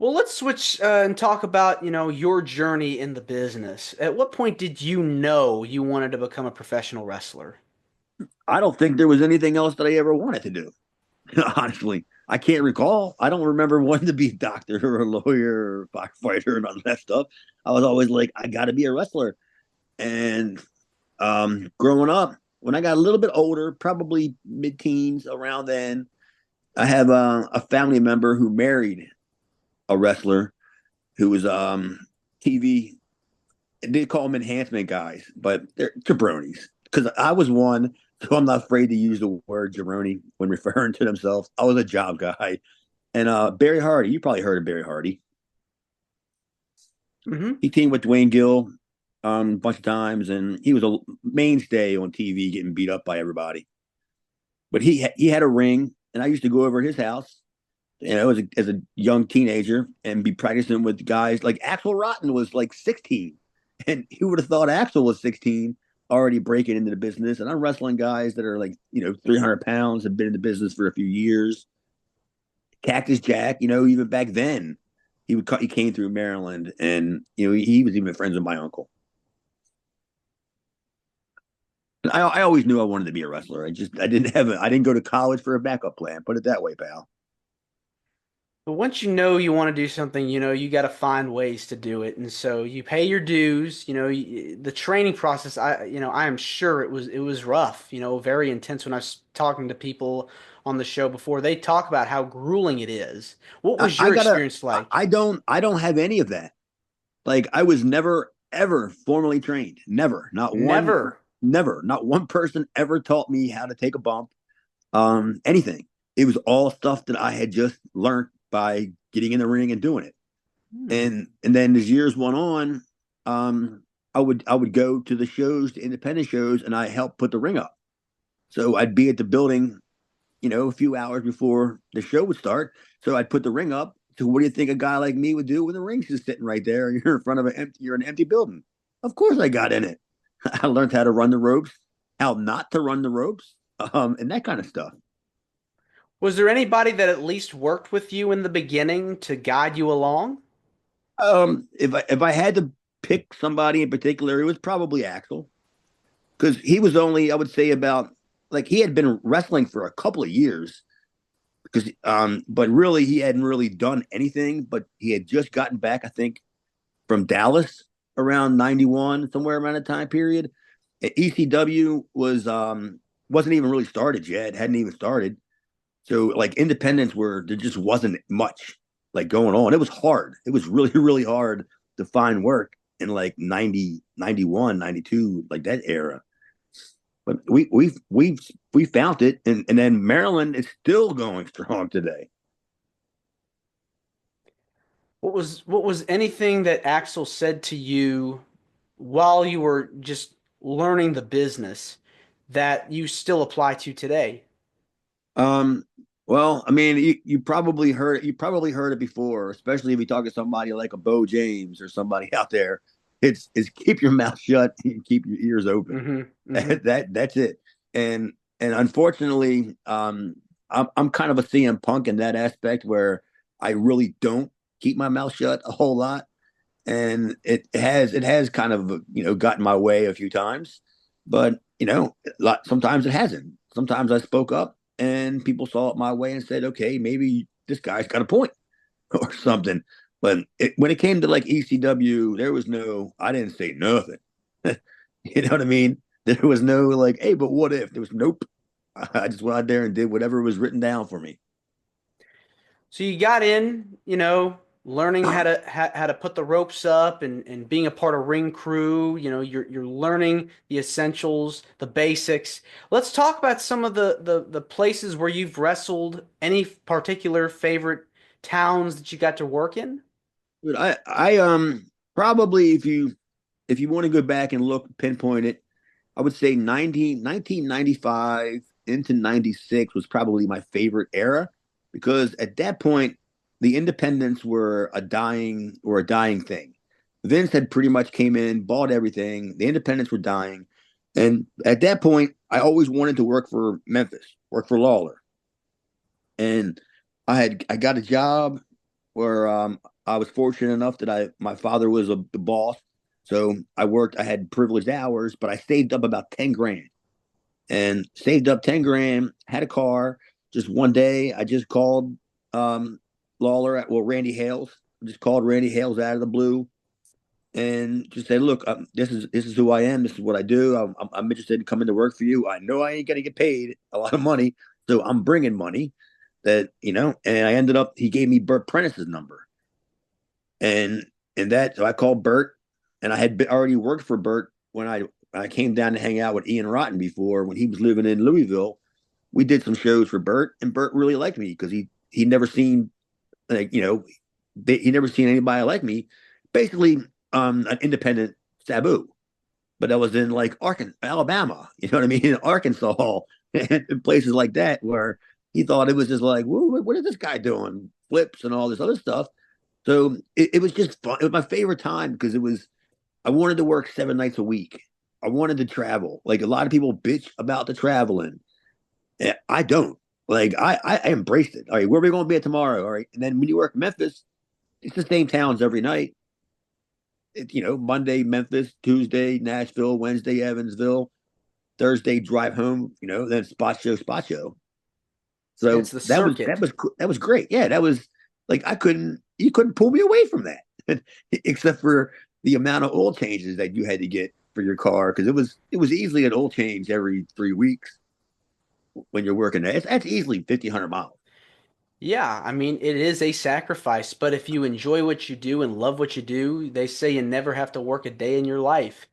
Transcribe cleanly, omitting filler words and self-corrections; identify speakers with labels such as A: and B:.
A: Well, let's switch and talk about, your journey in the business. At what point did you know you wanted to become a professional wrestler?
B: I don't think there was anything else that I ever wanted to do. Honestly, I can't recall. I don't remember wanting to be a doctor or a lawyer or a firefighter and all that stuff. I was always like, I got to be a wrestler. And growing up, when I got a little bit older, probably mid-teens, around then, I have a family member who married a wrestler who was TV. They call them enhancement guys, but they're jabronis. Because I was one, so I'm not afraid to use the word jabroni when referring to themselves. I was a job guy. And Barry Hardy, you probably heard of Barry Hardy.
A: Hmm.
B: He teamed with Dwayne Gill a bunch of times, and he was a mainstay on TV, getting beat up by everybody. But he had a ring, and I used to go over to his house, as a young teenager, and be practicing with guys like Axel Rotten was like 16, and who would have thought Axel was 16, already breaking into the business? And I'm wrestling guys that are like 300 pounds, have been in the business for a few years. Cactus Jack, even back then, he came through Maryland, and he was even friends with my uncle. I always knew I wanted to be a wrestler. I didn't go to college for a backup plan. Put it that way, pal.
A: But once you know you want to do something, you got to find ways to do it. And so you pay your dues, the training process, I am sure it was rough, very intense when I was talking to people on the show before. They talk about how grueling it is. What
B: I,
A: was
B: I
A: your
B: gotta.
A: experience like?
B: I don't have any of that. Like I was never ever formally trained. Never. Not one.
A: Never.
B: Never. Not one person ever taught me how to take a bump. Anything. It was all stuff that I had just learned by getting in the ring and doing it.
A: Hmm.
B: And then as years went on, I would go to the shows, the independent shows, and I helped put the ring up. So I'd be at the building, a few hours before the show would start. So I'd put the ring up. So what do you think a guy like me would do when the ring's just sitting right there and you're in front of you're an empty building? Of course I got in it. I learned how to run the ropes, how not to run the ropes, and that kind of stuff.
A: Was there anybody that at least worked with you in the beginning to guide you along?
B: If I had to pick somebody in particular, it was probably Axel, because he was only, I would say, about, like, he had been wrestling for a couple of years, because but really he hadn't really done anything, but he had just gotten back, I think, from Dallas around 91, somewhere around the time period. ECW wasn't even really started yet, hadn't even started. So like independents were, there just wasn't much like going on. It was hard. It was really, really hard to find work in like 90, 91, 92, like that era. But we found it, and then Maryland is still going strong today.
A: What was anything that Axel said to you while you were just learning the business that you still apply to today?
B: Um, well, I mean, you probably heard it before, especially if you talk to somebody like a Bo James or somebody out there. It's keep your mouth shut and keep your ears open.
A: Hmm. Hmm.
B: That's it. And unfortunately, I'm kind of a CM Punk in that aspect, where I really don't keep my mouth shut a whole lot, and it has kind of gotten my way a few times, but sometimes it hasn't. Sometimes I spoke up and people saw it my way and said, okay, maybe this guy's got a point or something. But when it came to like ECW, there was no, I didn't say nothing. You know what I mean? There was no like, hey, but what if? There was nope. I just went out there and did whatever was written down for me.
A: So you got in, learning how to put the ropes up and being a part of ring crew. You're learning the essentials, the basics. Let's talk about some of the places where you've wrestled. Any particular favorite towns that you got to work in?
B: But I probably, if you want to go back and look, pinpoint it, I would say 1995 into 96 was probably my favorite era, because at that point the independents were a dying thing. Vince had pretty much came in, bought everything. The independents were dying. And at that point, I always wanted to work for Memphis, work for Lawler. And I got a job where I was fortunate enough that my father was the boss, so I worked. I had privileged hours, but I saved up about 10 grand and saved up 10 grand. Had a car. Just one day, I just called um, Lawler at well Randy Hales. I just called Randy Hales out of the blue and just said, "Look, this is who I am. This is what I do. I'm interested in coming to work for you. I know I ain't gonna get paid a lot of money, so I'm bringing money." That and I ended up. He gave me Burt Prentice's number, and so I called Burt, and I had already worked for Burt when I came down to hang out with Ian Rotten before when he was living in Louisville. We did some shows for Burt, and Burt really liked me because he never seen like he never seen anybody like me. Basically, an independent Sabu, but I was in like Arkansas, Alabama. You know what I mean? In Arkansas and places like that where he thought it was just like, what is this guy doing? Flips and all this other stuff. So it was just fun. It was my favorite time because I wanted to work 7 nights a week. I wanted to travel. Like a lot of people bitch about the traveling. I don't. Like I embraced it. All right, where are we going to be at tomorrow? All right, and then when you work Memphis, it's the same towns every night. Monday Memphis, Tuesday Nashville, Wednesday Evansville, Thursday drive home. Then spot show. So
A: It's the
B: that was
A: circuit.
B: that was that was great. Yeah, that was like you couldn't pull me away from that, except for the amount of oil changes that you had to get for your car because it was easily an oil change every 3 weeks when you're working there. That's easily 50, 100 miles.
A: Yeah, I mean, it is a sacrifice, but if you enjoy what you do and love what you do, they say you never have to work a day in your life.